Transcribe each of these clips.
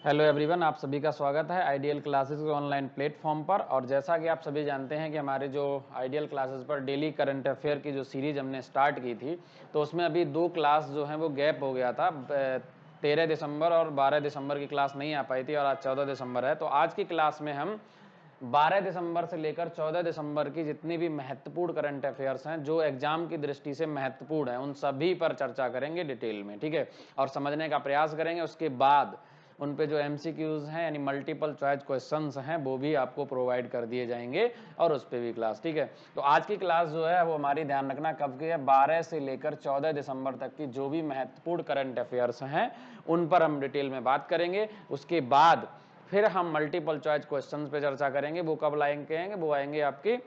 Hello everyone, आप सभी का स्वागत है आइडियल क्लासेस के ऑनलाइन प्लेटफॉर्म पर। और जैसा कि आप सभी जानते हैं कि हमारे जो आइडियल क्लासेस पर डेली करंट अफेयर की जो सीरीज हमने स्टार्ट की थी, तो उसमें अभी 2 क्लास जो हैं वो गैप हो गया था। 13 दिसंबर और 12 दिसंबर की क्लास नहीं आ पाई थी और आज 14 दिसंबर है। तो आज की क्लास में हम 12 दिसंबर से लेकर 14 दिसंबर की जितनी भी महत्वपूर्ण करंट अफेयर्स हैं जो एग्जाम की दृष्टि से महत्वपूर्ण हैं, उन सभी पर चर्चा करेंगे डिटेल में, ठीक है, और समझने का प्रयास करेंगे। उसके बाद उन पे जो एमसीक्यूज हैं यानी मल्टीपल चॉइस क्वेश्चंस हैं वो भी आपको प्रोवाइड कर दिए जाएंगे और उस पर भी क्लास, ठीक है। तो आज की क्लास जो है वो हमारी ध्यान रखना कब की है, 12 से लेकर 14 दिसंबर तक की जो भी महत्वपूर्ण करंट अफेयर्स हैं उन पर हम डिटेल में बात करेंगे। उसके बाद फिर हम मल्टीपल चॉइस क्वेश्चंस पे चर्चा करेंगे। वो कब लाएंगे, वो आएंगे आपकी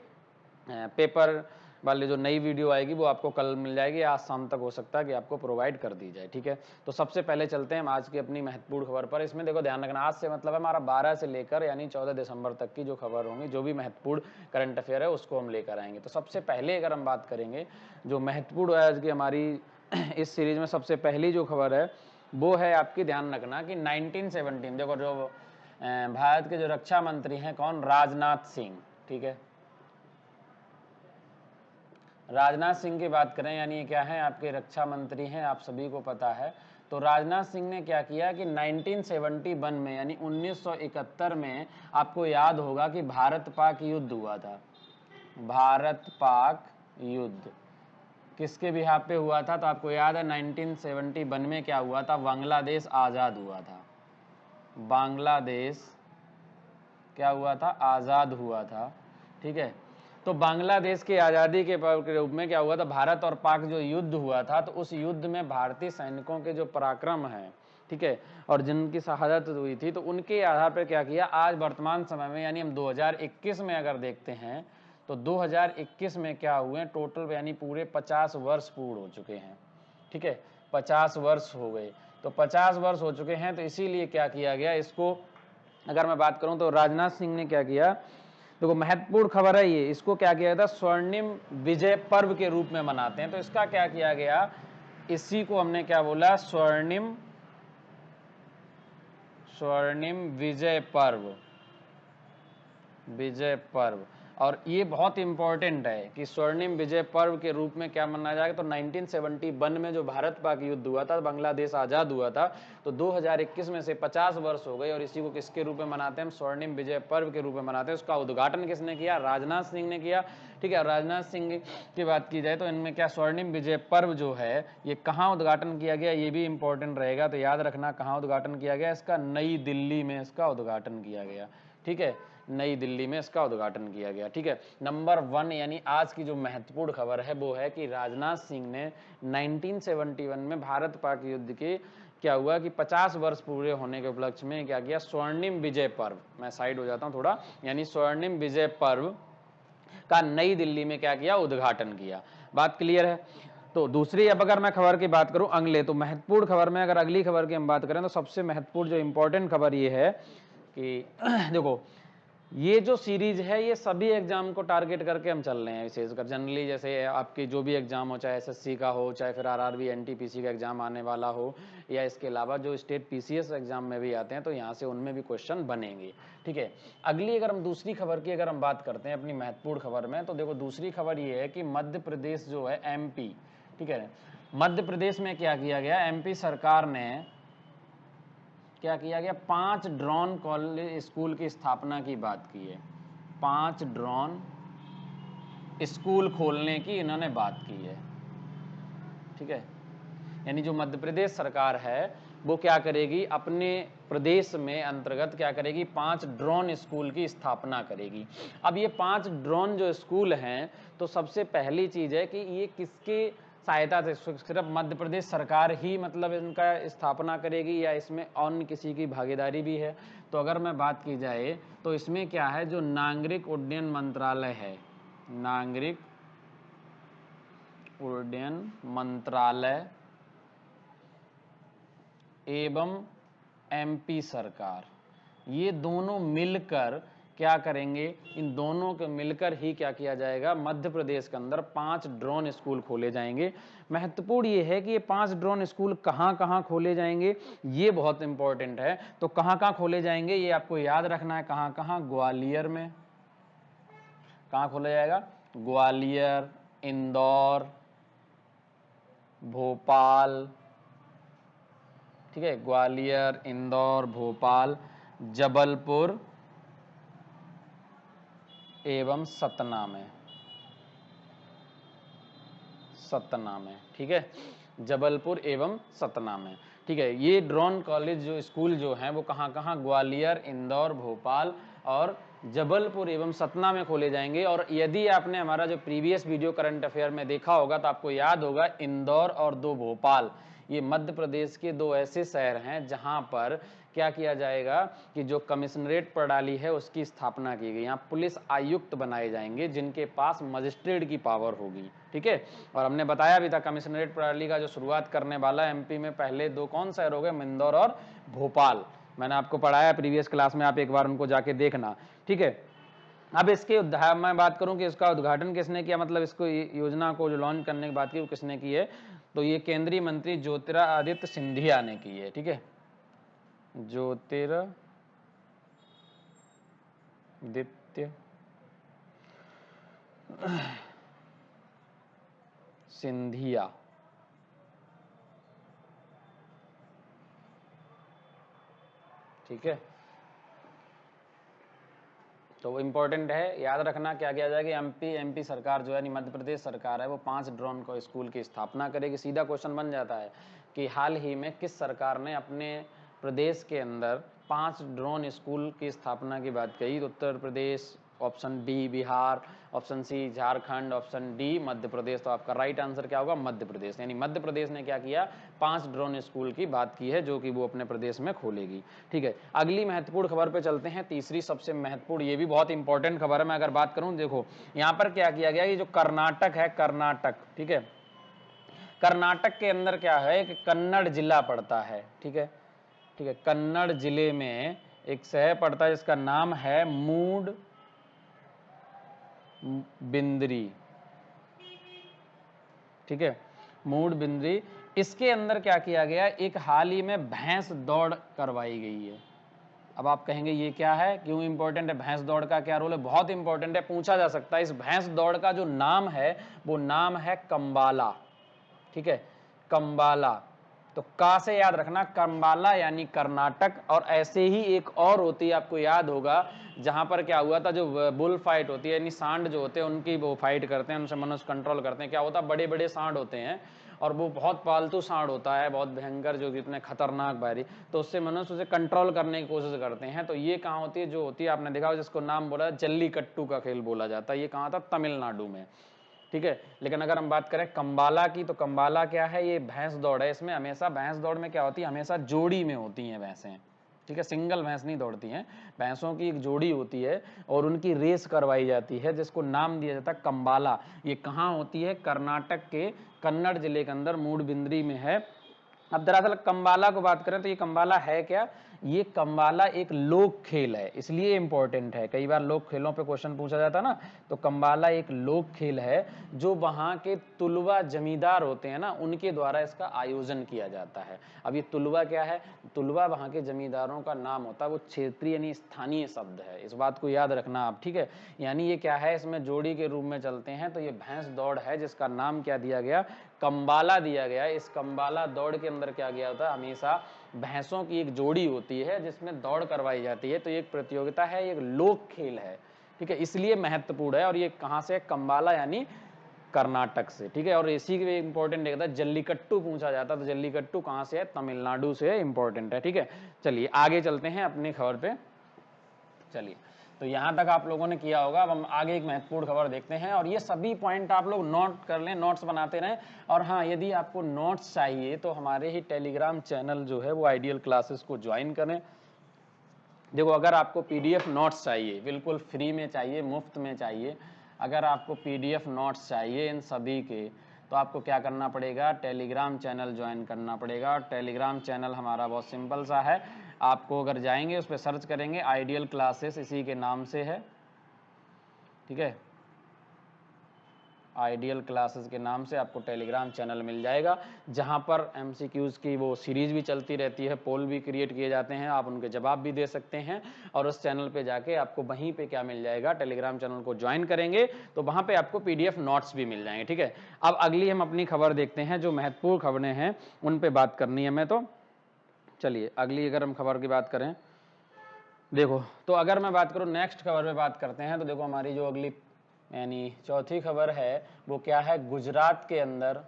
पेपर वाली जो नई वीडियो आएगी वो आपको कल मिल जाएगी, आज शाम तक हो सकता है कि आपको प्रोवाइड कर दी जाए, ठीक है। तो सबसे पहले चलते हैं हम आज की अपनी महत्वपूर्ण खबर पर। इसमें देखो ध्यान रखना, आज से मतलब है हमारा 12 से लेकर यानी 14 दिसंबर तक की जो खबर होंगी, जो भी महत्वपूर्ण करंट अफेयर है उसको हम लेकर आएंगे। तो सबसे पहले अगर हम बात करेंगे जो महत्वपूर्ण आज की हमारी इस सीरीज में सबसे पहली जो खबर है वो है आपकी, ध्यान रखना कि 1917, देखो जो भारत के जो रक्षा मंत्री हैं कौन, राजनाथ सिंह, ठीक है। राजनाथ सिंह की बात करें यानी ये क्या है, आपके रक्षा मंत्री हैं, आप सभी को पता है। तो राजनाथ सिंह ने क्या किया कि 1971 में यानी 1971 में आपको याद होगा कि भारत पाक युद्ध हुआ था। भारत पाक युद्ध किसके बिहाफ पे हुआ था, तो आपको याद है 1971 में क्या हुआ था, बांग्लादेश आज़ाद हुआ था। बांग्लादेश क्या हुआ था, आज़ाद हुआ था, ठीक है। तो बांग्लादेश की आज़ादी के रूप में क्या हुआ था, भारत और पाक जो युद्ध हुआ था, तो उस युद्ध में भारतीय सैनिकों के जो पराक्रम हैं, ठीक है, और जिनकी शहादत हुई थी, तो उनके आधार पर क्या किया, आज वर्तमान समय में यानी हम 2021 में अगर देखते हैं तो 2021 में क्या हुए, टोटल यानी पूरे 50 वर्ष पूर्ण हो चुके हैं, ठीक है। 50 वर्ष हो गए, तो 50 वर्ष हो चुके हैं, तो इसीलिए क्या किया गया, इसको अगर मैं बात करूं तो राजनाथ सिंह ने क्या किया, देखो महत्वपूर्ण खबर है ये, इसको क्या किया था, स्वर्णिम विजय पर्व के रूप में मनाते हैं। तो इसका क्या किया गया, इसी को हमने क्या बोला, स्वर्णिम विजय पर्व, विजय पर्व। और ये बहुत इंपॉर्टेंट है कि स्वर्णिम विजय पर्व के रूप में क्या मनाया जाएगा, तो 1971 में जो भारत पाक युद्ध हुआ था, बांग्लादेश आज़ाद हुआ था, तो 2021 में से 50 वर्ष हो गए और इसी को किसके रूप में मनाते हैं, हम स्वर्णिम विजय पर्व के रूप में मनाते हैं। उसका उद्घाटन किसने किया, राजनाथ सिंह ने किया, ठीक है। राजनाथ सिंह की बात की जाए तो इनमें क्या, स्वर्णिम विजय पर्व जो है ये कहाँ उद्घाटन किया गया, ये भी इंपॉर्टेंट रहेगा, तो याद रखना कहाँ उद्घाटन किया गया, इसका नई दिल्ली में इसका उद्घाटन किया गया, ठीक है। नई दिल्ली में इसका उद्घाटन किया गया, ठीक है। नंबर 1 यानी आज की जो महत्वपूर्ण खबर है वो है कि राजनाथ सिंह ने 1971 में भारत पाक युद्ध के क्या हुआ कि 50 वर्ष पूरे होने के उपलक्ष्य में क्या किया, स्वर्णिम विजय पर्व, मैं साइड हो जाता हूं थोड़ा, यानी स्वर्णिम विजय पर्व का नई दिल्ली में क्या किया, उद्घाटन किया। बात क्लियर है। तो दूसरी, अब अगर मैं खबर की बात करूं अगले, तो महत्वपूर्ण खबर में अगर अगली खबर की हम बात करें तो सबसे महत्वपूर्ण जो इंपॉर्टेंट खबर ये है कि देखो ये जो सीरीज है ये सभी एग्जाम को टारगेट करके हम चल रहे हैं, विशेषकर जनरली जैसे आपके जो भी एग्जाम हो, चाहे एसएससी का हो, चाहे फिर आरआरबी एनटीपीसी का एग्जाम आने वाला हो, या इसके अलावा जो स्टेट पीसीएस एग्जाम में भी आते हैं, तो यहाँ से उनमें भी क्वेश्चन बनेंगे, ठीक है। अगली अगर हम दूसरी खबर की अगर हम बात करते हैं अपनी महत्वपूर्ण खबर में, तो देखो दूसरी खबर ये है कि मध्य प्रदेश जो है एमपी, ठीक है, मध्य प्रदेश में क्या किया गया, एमपी सरकार ने क्या किया गया, 5 ड्रोन कॉलेज स्कूल की स्थापना की बात की है। 5 ड्रोन स्कूल खोलने की इन्होंने बात की है, ठीक है। यानी जो मध्य प्रदेश सरकार है वो क्या करेगी, अपने प्रदेश में अंतर्गत क्या करेगी, 5 ड्रोन स्कूल की स्थापना करेगी। अब ये 5 ड्रोन जो स्कूल हैं, तो सबसे पहली चीज है कि ये किसके सहायता से, सिर्फ मध्य प्रदेश सरकार ही मतलब इनका स्थापना करेगी या इसमें अन्य किसी की भागीदारी भी है, तो अगर मैं बात की जाए तो इसमें क्या है, जो नागरिक उड्डयन मंत्रालय है, नागरिक उड्डयन मंत्रालय एवं एमपी सरकार, ये दोनों मिलकर क्या करेंगे, इन दोनों के मिलकर ही क्या किया जाएगा, मध्य प्रदेश के अंदर 5 ड्रोन स्कूल खोले जाएंगे। महत्वपूर्ण ये है कि ये 5 ड्रोन स्कूल कहाँ कहाँ खोले जाएंगे, ये बहुत इंपॉर्टेंट है। तो कहाँ कहाँ खोले जाएंगे ये आपको याद रखना है, कहाँ कहाँ, ग्वालियर में, कहाँ खोला जाएगा, ग्वालियर, इंदौर, भोपाल, ठीक है, ग्वालियर, इंदौर, भोपाल, जबलपुर एवं सतना में, सतना में, ठीक है, जबलपुर एवं सतना में, ठीक है। ये ड्रोन कॉलेज जो स्कूल जो हैं वो कहाँ कहाँ, ग्वालियर, इंदौर, भोपाल और जबलपुर एवं सतना में खोले जाएंगे। और यदि आपने हमारा जो प्रीवियस वीडियो करंट अफेयर में देखा होगा तो आपको याद होगा, इंदौर और 2 भोपाल, ये मध्य प्रदेश के 2 ऐसे शहर हैं जहां पर क्या किया जाएगा कि जो कमिश्नरेट प्रणाली है उसकी स्थापना की गई। यहाँ पुलिस आयुक्त बनाए जाएंगे जिनके पास मजिस्ट्रेट की पावर होगी, ठीक है। और हमने बताया भी था कमिश्नरेट प्रणाली का जो शुरुआत करने वाला एमपी में पहले 2 कौन शहर हो गए, इंदौर और भोपाल। मैंने आपको पढ़ाया प्रीवियस क्लास में, आप एक बार उनको जाके देखना, ठीक है। अब इसके मैं बात करूं कि इसका उद्घाटन किसने किया, मतलब इसको योजना को जो लॉन्च करने की बात की वो किसने की है, तो ये केंद्रीय मंत्री ज्योतिरादित्य सिंधिया ने की है, ठीक है, ज्योतिरादित्य सिंधिया, ठीक है। तो इंपॉर्टेंट है, याद रखना क्या किया जाएगा, एमपी सरकार जो है, मध्य प्रदेश सरकार है, वो 5 ड्रोन को स्कूल की स्थापना करेगी। सीधा क्वेश्चन बन जाता है कि हाल ही में किस सरकार ने अपने प्रदेश के अंदर 5 ड्रोन स्कूल की स्थापना की बात कही, तो Uttar Pradesh, option B Bihar, option C Jharkhand, option D Madhya Pradesh. तो आपका राइट आंसर क्या होगा, मध्य प्रदेश। यानी मध्य प्रदेश ने क्या किया, 5 ड्रोन स्कूल की बात की है जो कि वो अपने प्रदेश में खोलेगी, ठीक है। अगली महत्वपूर्ण खबर पे चलते हैं, तीसरी सबसे महत्वपूर्ण, ये भी बहुत इंपॉर्टेंट खबर है। मैं अगर बात करूं, देखो यहां पर क्या किया गया, ये जो कर्नाटक है, कर्नाटक, ठीक है, कर्नाटक के अंदर क्या है कि कन्नड़ जिला पड़ता है, ठीक है, ठीक है। कन्नड़ जिले में एक शहर पड़ता है जिसका नाम है मूड बिंद्री, ठीक है, मूड बिंद्री। इसके अंदर क्या किया गया, एक हाल ही में भैंस दौड़ करवाई गई है। अब आप कहेंगे ये क्या है, क्यों इंपॉर्टेंट है, भैंस दौड़ का क्या रोल है, बहुत इंपॉर्टेंट है, पूछा जा सकता है। इस भैंस दौड़ का जो नाम है वो नाम है कंबाला, ठीक है, कंबाला। तो का से याद रखना, कंबाला यानी कर्नाटक। और ऐसे ही एक और होती है, आपको याद होगा, जहां पर क्या हुआ था, जो बुल फाइट होती है, यानी सांड जो होते हैं उनकी वो फाइट करते हैं, उनसे मनुष्य कंट्रोल करते हैं। क्या होता है, बड़े बड़े सांड होते हैं और वो बहुत पालतू सांड होता है, बहुत भयंकर, जो इतने खतरनाक भारी, तो उससे मनुष्य उसे कंट्रोल करने की कोशिश करते हैं। तो ये कहाँ होती है, जो होती है आपने देखा, जिसको नाम बोला जल्लीकट्टू का खेल बोला जाता है, ये कहाँ था, तमिलनाडु में, ठीक है। लेकिन अगर हम बात करें कंबाला की, तो कंबाला क्या है, ये भैंस दौड़ है। इसमें हमेशा भैंस दौड़ में क्या होती है, हमेशा जोड़ी में होती हैं भैंसें, ठीक है, सिंगल भैंस नहीं दौड़ती हैं, भैंसों की एक जोड़ी होती है और उनकी रेस करवाई जाती है, जिसको नाम दिया जाता है कंबाला। ये कहाँ होती है, कर्नाटक के कन्नड़ जिले के अंदर मूडबिंद्री में है। अब दरअसल कंबाला को बात करें तो ये कंबाला है क्या, ये कंबाला एक लोक खेल है, इसलिए इंपॉर्टेंट है। कई बार लोक खेलों पे क्वेश्चन पूछा जाता है ना, तो कंबाला एक लोक खेल है जो वहां के तुलवा जमींदार होते हैं ना, उनके द्वारा इसका आयोजन किया जाता है। अब ये तुलवा क्या है, तुलवा वहां के जमींदारों का नाम होता है, वो क्षेत्रीय यानी स्थानीय शब्द है, इस बात को याद रखना आप, ठीक है। यानी ये क्या है, इसमें जोड़ी के रूप में चलते हैं। तो ये भैंस दौड़ है जिसका नाम क्या दिया गया, कंबाला दिया गया। इस कंबाला दौड़ के अंदर क्या गया होता है, हमेशा भैंसों की एक जोड़ी होती है जिसमें दौड़ करवाई जाती है। तो ये एक प्रतियोगिता है, एक लोक खेल है, ठीक है, इसलिए महत्वपूर्ण है। और ये कहां से, कंबाला यानी कर्नाटक से, ठीक है। और इसी के इंपॉर्टेंट एक था जल्लीकट्टू पूछा जाता, तो जल्लीकट्टू कहां से है, तमिलनाडु से, इंपॉर्टेंट है, ठीक है। चलिए आगे चलते हैं अपनी खबर पे, चलिए। तो यहां तक आप लोगों ने किया होगा। अब हम आगे एक महत्वपूर्ण खबर देखते हैं, और ये सभी पॉइंट आप लोग नोट कर लें, नोट्स बनाते रहें। और हाँ, यदि आपको नोट्स चाहिए तो हमारे ही टेलीग्राम चैनल जो है वो आइडियल क्लासेस को ज्वाइन करें। देखो, अगर आपको पीडीएफ नोट्स चाहिए, बिल्कुल फ्री में चाहिए, मुफ्त में चाहिए, अगर आपको पीडीएफ नोट्स चाहिए इन सभी के, तो आपको क्या करना पड़ेगा, टेलीग्राम चैनल ज्वाइन करना पड़ेगा। टेलीग्राम चैनल हमारा बहुत सिंपल सा है, आपको अगर जाएंगे उस पर सर्च करेंगे आइडियल क्लासेस, इसी के नाम से है, ठीक है, आइडियल क्लासेस के नाम से आपको टेलीग्राम चैनल मिल जाएगा, जहां पर एमसीक्यूज़ की वो सीरीज भी चलती रहती है, पोल भी क्रिएट किए जाते हैं, आप उनके जवाब भी दे सकते हैं। और उस चैनल पे जाके आपको वहीं पे क्या मिल जाएगा, टेलीग्राम चैनल को ज्वाइन करेंगे तो वहां पे आपको पीडीएफ नोट्स भी मिल जाएंगे, ठीक है। अब अगली हम अपनी खबर देखते हैं, जो महत्वपूर्ण खबरें हैं उन पर बात करनी है हमें। तो चलिए अगली अगर हम खबर की बात करें, देखो तो अगर मैं बात करूं नेक्स्ट खबर पे बात करते हैं, तो देखो हमारी जो अगली यानी चौथी खबर है वो क्या है, गुजरात के अंदर,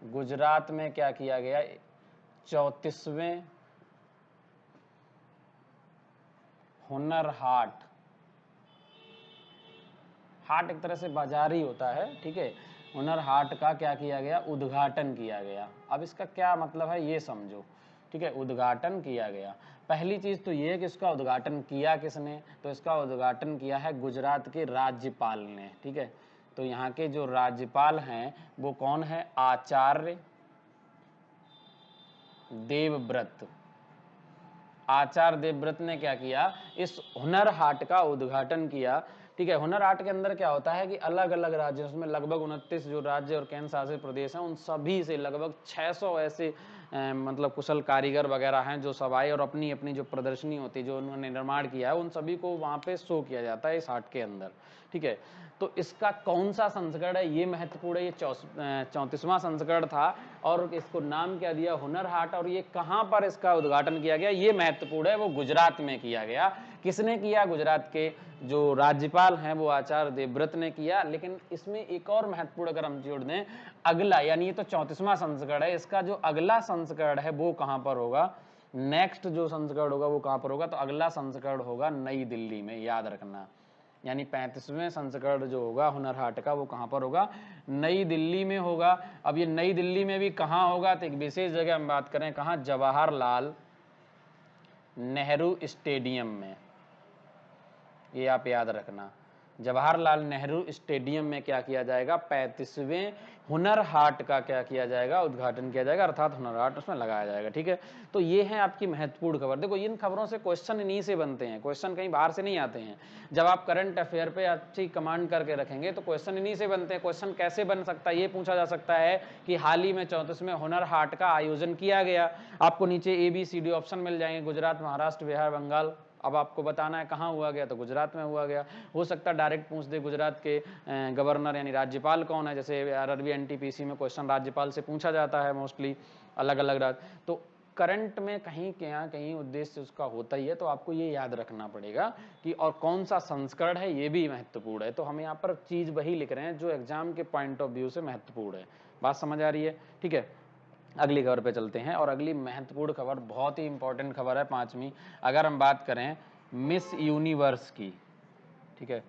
गुजरात में क्या किया गया, 34वें हुनर हाट, हाट एक तरह से बाजार ही होता है, ठीक है, हुनर हाट का क्या किया गया, उद्घाटन किया गया। अब इसका क्या मतलब है ये समझो, ठीक है, उद्घाटन किया गया। पहली चीज तो ये है कि इसका उद्घाटन किया किसने, तो इसका उद्घाटन किया है गुजरात के राज्यपाल ने, ठीक है। तो यहाँ के जो राज्यपाल हैं वो कौन है, आचार्य देवव्रत। आचार्य देवव्रत ने क्या किया, इस हुनर हाट का उद्घाटन किया, ठीक है। हुनर हाट के अंदर क्या होता है कि अलग अलग राज्य, उसमें लगभग 29 जो राज्य और केंद्र शासित प्रदेश हैं उन सभी से लगभग 600 ऐसे मतलब कुशल कारीगर वगैरह हैं जो सब आए और अपनी अपनी जो प्रदर्शनी होती है, जो उन्होंने निर्माण किया है, उन सभी को वहाँ पे शो किया जाता है इस हाट के अंदर, ठीक है। तो इसका कौन सा संस्करण है ये महत्वपूर्ण है, ये 34वां संस्करण था और इसको नाम क्या दिया, हुनर हाट। और ये कहाँ पर इसका उद्घाटन किया गया, ये महत्वपूर्ण है, वो गुजरात में किया गया। किसने किया, गुजरात के जो राज्यपाल हैं वो आचार्य देवव्रत ने किया। लेकिन इसमें एक और महत्वपूर्ण अगर हम जोड़ दें, अगला यानी ये तो 34वां संस्करण है, इसका जो अगला संस्करण है वो कहां पर होगा, नेक्स्ट जो संस्करण होगा वो कहां पर होगा, तो अगला संस्करण होगा नई दिल्ली में, याद रखना। यानी 35वें संस्करण जो होगा हुनर हाट का वो कहां पर होगा, नई दिल्ली में होगा। अब ये नई दिल्ली में भी कहां होगा, तो एक विशेष जगह हम बात करें, कहां, जवाहरलाल नेहरू स्टेडियम में, ये आप याद रखना। जवाहरलाल नेहरू स्टेडियम में क्या किया जाएगा, 35वें हुनर हाट का क्या किया जाएगा, उद्घाटन किया जाएगा, अर्थात हुनर हाट उसमें लगाया जाएगा, ठीक है। तो ये है आपकी महत्वपूर्ण खबर। देखो इन खबरों से क्वेश्चन इन्हीं से बनते हैं, क्वेश्चन कहीं बाहर से नहीं आते हैं। जब आप करंट अफेयर पे अच्छी कमांड करके रखेंगे तो क्वेश्चन इन्हीं से बनते हैं। क्वेश्चन कैसे बन सकता है, ये पूछा जा सकता है कि हाल ही में 34वें हुनर हाट का आयोजन किया गया, आपको नीचे ABCD ऑप्शन मिल जाएंगे, गुजरात, महाराष्ट्र, बिहार, बंगाल। अब आपको बताना है कहाँ हुआ गया, तो गुजरात में हुआ गया। हो सकता है डायरेक्ट पूछ दे गुजरात के गवर्नर यानी राज्यपाल कौन है, जैसे RRB NTPC में क्वेश्चन राज्यपाल से पूछा जाता है मोस्टली, अलग अलग राज्य। तो करंट में कहीं कहीं उद्देश्य उसका होता ही है, तो आपको ये याद रखना पड़ेगा कि और कौन सा संस्करण है ये भी महत्वपूर्ण है। तो हम यहाँ पर चीज वही लिख रहे हैं जो एग्जाम के पॉइंट ऑफ व्यू से महत्वपूर्ण है। बात समझ आ रही है, ठीक है। अगली खबर पे चलते हैं, और अगली महत्वपूर्ण खबर बहुत ही इंपॉर्टेंट खबर है, 5वीं। अगर हम बात करें मिस यूनिवर्स की, ठीक है,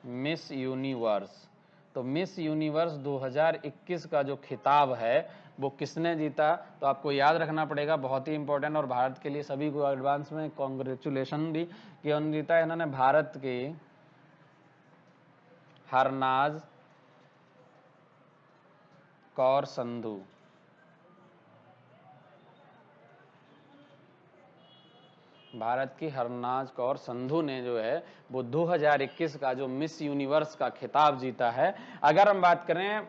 मिस यूनिवर्स, तो मिस यूनिवर्स 2021 का जो खिताब है वो किसने जीता, तो आपको याद रखना पड़ेगा, बहुत ही इंपॉर्टेंट, और भारत के लिए सभी को एडवांस में कॉन्ग्रेचुलेशन भी। कौन जीता, इन्होंने भारत के हरनाज कौर संधू, भारत की हरनाज कौर संधू ने जो है वो 2021 का जो मिस यूनिवर्स का खिताब जीता है। अगर हम बात करें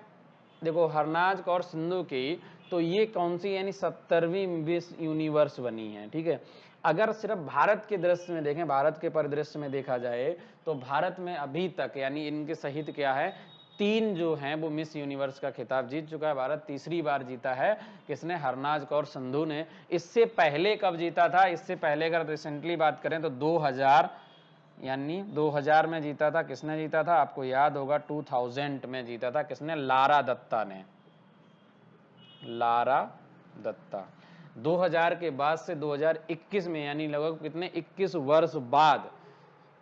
देखो हरनाज कौर सिंधु की, तो ये कौन सी यानी 70वीं मिस यूनिवर्स बनी है, ठीक है। अगर सिर्फ भारत के दृश्य में देखें, भारत के परिदृश्य में देखा जाए, तो भारत में अभी तक यानी इनके सहित क्या है, 3 जो हैं वो मिस यूनिवर्स का खिताब जीत चुका है भारत, तीसरी बार जीता है किसने, हरनाज कौर संधू ने। इससे पहले कब जीता था, इससे पहले अगर रिसेंटली बात करें तो 2000 यानी 2000 में जीता था, किसने जीता था, आपको याद होगा 2000 में जीता था, किसने, लारा दत्ता ने, लारा दत्ता। 2000 के बाद से 2021 में यानी लगभग कितने 21 वर्ष बाद,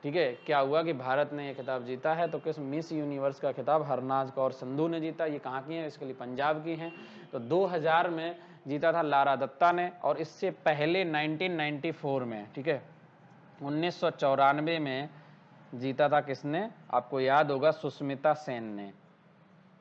ठीक है, क्या हुआ कि भारत ने यह खिताब जीता है। तो किस मिस यूनिवर्स का खिताब हरनाज कौर संधू ने जीता। ये कहाँ की है, इसके लिए पंजाब की हैं। तो 2000 में जीता था लारा दत्ता ने, और इससे पहले 1994 में, ठीक है, 1994 में जीता था किसने, आपको याद होगा सुष्मिता सेन ने,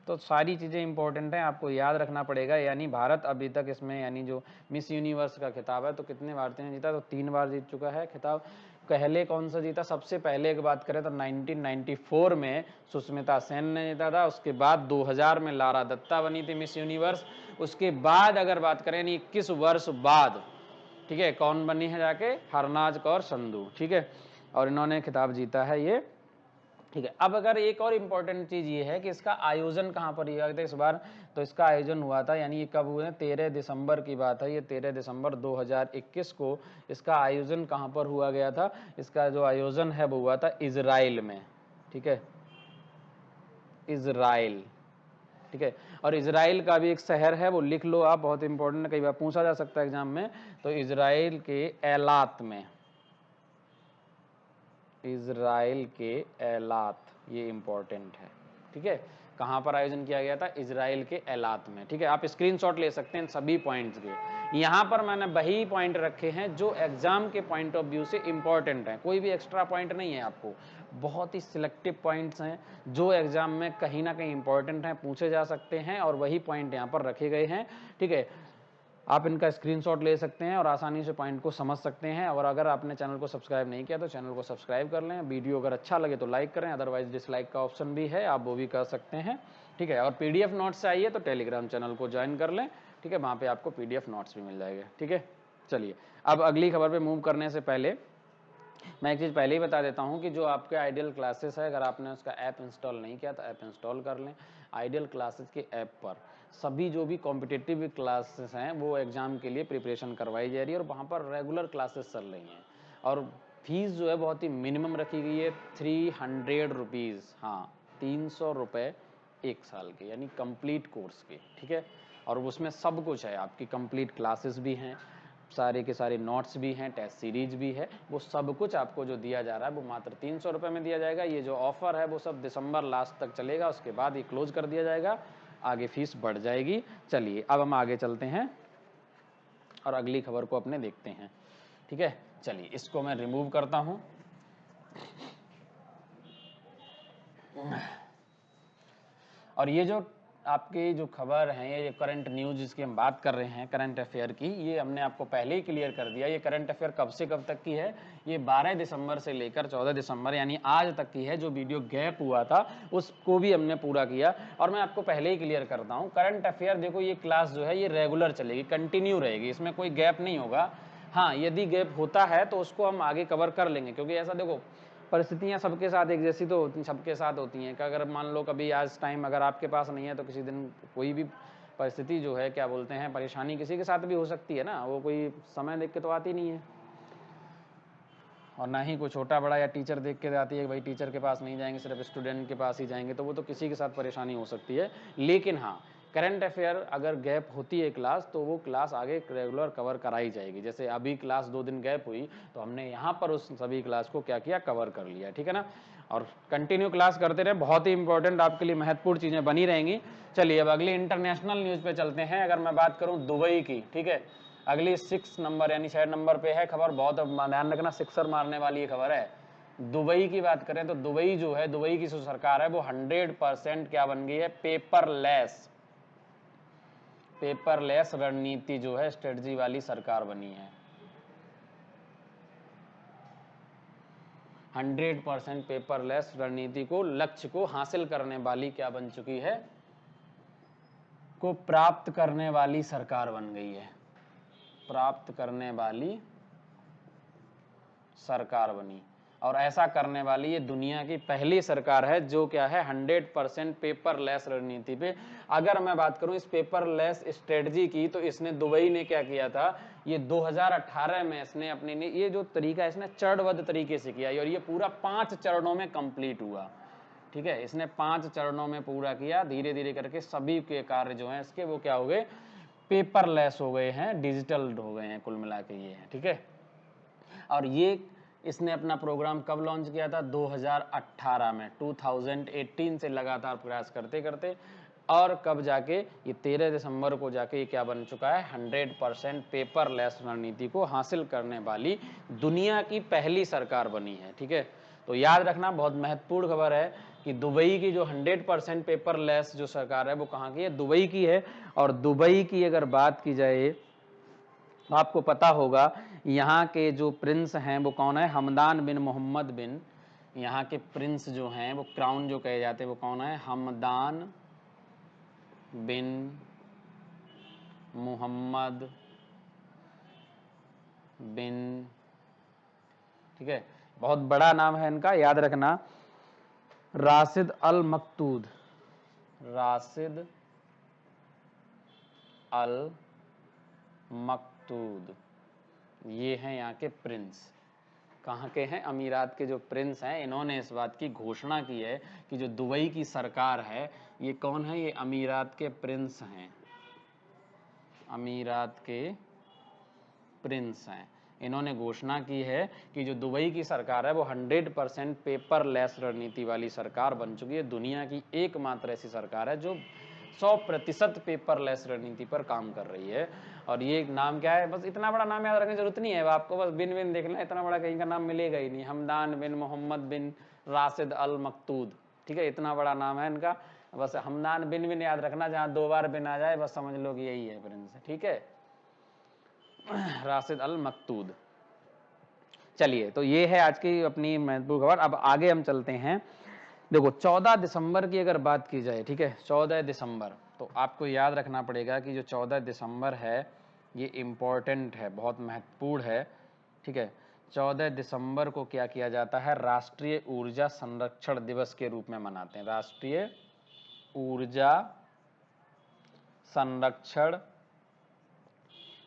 तो सारी चीज़ें इंपॉर्टेंट हैं, आपको याद रखना पड़ेगा। यानी भारत अभी तक इसमें, यानी जो मिस यूनिवर्स का खिताब है, तो कितने भारतीयों ने जीता, तो 3 बार जीत चुका है खिताब। पहले कौन सा जीता, सबसे पहले की बात करें तो 1994 में सुष्मिता सेन ने जीता था। उसके बाद 2000 में लारा दत्ता बनी थी मिस यूनिवर्स। उसके बाद अगर बात करें 21 वर्ष बाद, ठीक है, कौन बनी है जाके, हरनाज कौर संधू, ठीक है, और इन्होंने खिताब जीता है ये, ठीक है। अब अगर एक और इम्पोर्टेंट चीज ये है कि इसका आयोजन कहाँ पर हुआ था इस बार, तो इसका आयोजन हुआ था, यानी ये कब हुआ है, 13 दिसंबर की बात है, ये 13 दिसंबर 2021 को इसका आयोजन कहाँ पर हुआ गया था। इसका जो आयोजन है वो हुआ था इजराइल में, ठीक है, इजराइल, ठीक है। और इजराइल का भी एक शहर है, वो लिख लो आप, बहुत इंपॉर्टेंट है, कई बार पूछा जा सकता है एग्जाम में। तो इजराइल के एलात में, इजराइल के एलात, ये इंपॉर्टेंट है, ठीक है। कहाँ पर आयोजन किया गया था, इजराइल के एलात में, ठीक है। आप स्क्रीनशॉट ले सकते हैं सभी पॉइंट्स के। यहाँ पर मैंने वही पॉइंट रखे हैं जो एग्जाम के पॉइंट ऑफ व्यू से इंपॉर्टेंट है, कोई भी एक्स्ट्रा पॉइंट नहीं है आपको, बहुत ही सिलेक्टिव पॉइंट्स हैं जो एग्जाम में कहीं ना कहीं इंपॉर्टेंट हैं, पूछे जा सकते हैं, और वही पॉइंट यहाँ पर रखे गए हैं, ठीक है। आप इनका स्क्रीनशॉट ले सकते हैं और आसानी से पॉइंट को समझ सकते हैं। और अगर आपने चैनल को सब्सक्राइब नहीं किया तो चैनल को सब्सक्राइब कर लें। वीडियो अगर अच्छा लगे तो लाइक करें, अदरवाइज डिसलाइक का ऑप्शन भी है, आप वो भी कर सकते हैं, ठीक है। और पीडीएफ नोट्स चाहिए तो टेलीग्राम चैनल को ज्वाइन कर लें, ठीक है, वहाँ पे आपको पीडीएफ नोट्स भी मिल जाएंगे, ठीक है। चलिए, अब अगली खबर पे मूव करने से पहले मैं एक चीज़ पहले ही बता देता हूँ कि जो आपके आइडियल क्लासेस है, अगर आपने उसका ऐप इंस्टॉल नहीं किया तो ऐप इंस्टॉल कर लें। आइडियल क्लासेस के ऐप पर सभी जो भी कॉम्पिटिटिव क्लासेस हैं वो एग्ज़ाम के लिए प्रिपरेशन करवाई जा रही है, और वहाँ पर रेगुलर क्लासेस चल रही हैं, और फीस जो है बहुत ही मिनिमम रखी गई है, 300 रुपीज़, हाँ 300 रुपये 1 साल के, यानी कंप्लीट कोर्स के, ठीक है। और उसमें सब कुछ है, आपकी कंप्लीट क्लासेस भी हैं, सारे के सारे नोट्स भी हैं, टेस्ट सीरीज भी है, वो सब कुछ आपको जो दिया जा रहा है वो मात्र 300 रुपये में दिया जाएगा। ये जो ऑफर है वो सब दिसंबर लास्ट तक चलेगा, उसके बाद ये क्लोज कर दिया जाएगा, आगे फीस बढ़ जाएगी। चलिए, अब हम आगे चलते हैं और अगली खबर को अपने देखते हैं, ठीक है। चलिए, इसको मैं रिमूव करता हूँ। और ये जो आपकी जो खबर है, ये करंट न्यूज़ जिसकी हम बात कर रहे हैं, करंट अफेयर की, ये हमने आपको पहले ही क्लियर कर दिया। ये करंट अफेयर कब से कब तक की है, ये 12 दिसंबर से लेकर 14 दिसंबर यानी आज तक की है। जो वीडियो गैप हुआ था उसको भी हमने पूरा किया, और मैं आपको पहले ही क्लियर करता हूँ, करंट अफेयर देखो, ये क्लास जो है ये रेगुलर चलेगी, कंटिन्यू रहेगी, इसमें कोई गैप नहीं होगा। हाँ, यदि गैप होता है तो उसको हम आगे कवर कर लेंगे, क्योंकि ऐसा देखो, परिस्थितियां सबके साथ एक जैसी तो सबके साथ होती हैं कि अगर मान लो कभी आज टाइम अगर आपके पास नहीं है तो किसी दिन कोई भी परिस्थिति जो है, क्या बोलते हैं, परेशानी किसी के साथ भी हो सकती है ना, वो कोई समय देख के तो आती नहीं है, और ना ही कोई छोटा बड़ा या टीचर देख के आती है कि भाई टीचर के पास नहीं जाएंगे, सिर्फ स्टूडेंट के पास ही जाएंगे, तो वो तो किसी के साथ परेशानी हो सकती है। लेकिन हाँ, करंट अफेयर अगर गैप होती है क्लास, तो वो क्लास आगे रेगुलर कवर कराई जाएगी। जैसे अभी क्लास 2 दिन गैप हुई तो हमने यहाँ पर उस सभी क्लास को क्या किया, कवर कर लिया, ठीक है ना। और कंटिन्यू क्लास करते रहे, बहुत ही इंपॉर्टेंट आपके लिए महत्वपूर्ण चीज़ें बनी रहेंगी। चलिए, अब अगली इंटरनेशनल न्यूज़ पे चलते हैं। अगर मैं बात करूँ दुबई की, ठीक है, अगली 6 नंबर यानी 6 नंबर पे है खबर, बहुत ध्यान रखना, सिक्सर मारने वाली ये खबर है। दुबई की बात करें तो दुबई जो है, दुबई की जो सरकार है वो 100% क्या बन गई है, पेपरलेस रणनीति जो है, स्ट्रेटजी वाली सरकार बनी है। 100% पेपरलेस रणनीति को, लक्ष्य को हासिल करने वाली क्या बन चुकी है, को प्राप्त करने वाली सरकार बन गई है, प्राप्त करने वाली सरकार बनी। और ऐसा करने वाली ये दुनिया की पहली सरकार है जो क्या है, 100% पेपरलेस रणनीति पे। अगर मैं बात करूं इस पेपरलेस स्ट्रेटजी की, तो इसने, दुबई ने क्या किया था, ये 2018 में इसने अपने ये जो तरीका है इसने चरणबद्ध तरीके से किया, और ये पूरा 5 चरणों में कंप्लीट हुआ, ठीक है। इसने 5 चरणों में पूरा किया, धीरे धीरे करके सभी के कार्य जो हैं इसके वो क्या हो गए, पेपरलेस हो गए हैं, डिजिटल हो गए हैं, कुल मिला के ये है, ठीक है। और ये इसने अपना प्रोग्राम कब लॉन्च किया था, 2018 में, 2018 से लगातार प्रयास करते करते, और कब जाके ये 13 दिसंबर को जाके ये क्या बन चुका है, 100% पेपरलेस रणनीति को हासिल करने वाली दुनिया की पहली सरकार बनी है, ठीक है। तो याद रखना, बहुत महत्वपूर्ण खबर है कि दुबई की जो 100% पेपरलेस जो सरकार है वो कहाँ की है, दुबई की है। और दुबई की अगर बात की जाए तो आपको पता होगा यहाँ के जो प्रिंस हैं वो कौन है, हमदान बिन मोहम्मद बिन, यहाँ के प्रिंस जो हैं वो क्राउन जो कहे जाते हैं वो कौन है, हमदान बिन मोहम्मद बिन, ठीक है, बहुत बड़ा नाम है इनका, याद रखना, राशिद अल मकतूद, राशिद अल मकतूद, ये हैं यहाँ के प्रिंस। कहाँ के हैं, अमीरात के जो प्रिंस हैं, इन्होंने इस बात की घोषणा की है कि जो दुबई की सरकार है ये कौन है, ये अमीरात के प्रिंस हैं, अमीरात के प्रिंस हैं। इन्होंने घोषणा की है कि जो दुबई की सरकार है वो 100% पेपरलेस रणनीति वाली सरकार बन चुकी है। दुनिया की एकमात्र ऐसी सरकार है जो 100% पेपरलेस रणनीति पर काम कर रही है। और ये नाम क्या है, बस इतना बड़ा नाम याद रखने की जरूरत नहीं है, आपको बस बिन बिन देखना, इतना बड़ा कहीं का नाम मिलेगा ही नहीं, हमदान बिन मोहम्मद बिन राशिद अल मकतूद, ठीक है, इतना बड़ा नाम है इनका। बस हमदान बिन बिन याद रखना, जहाँ 2 बार बिन आ जाए बस समझ लो कि यही है प्रिंस, ठीक है, राशिद अल मकतूद। चलिए, तो ये है आज की अपनी महत्वपूर्ण खबर। अब आगे हम चलते हैं। देखो 14 दिसंबर की अगर बात की जाए, ठीक है, 14 दिसंबर, तो आपको याद रखना पड़ेगा कि जो 14 दिसंबर है ये इम्पोर्टेंट है, बहुत महत्वपूर्ण है, ठीक है। 14 दिसंबर को क्या किया जाता है, राष्ट्रीय ऊर्जा संरक्षण दिवस के रूप में मनाते हैं, राष्ट्रीय ऊर्जा संरक्षण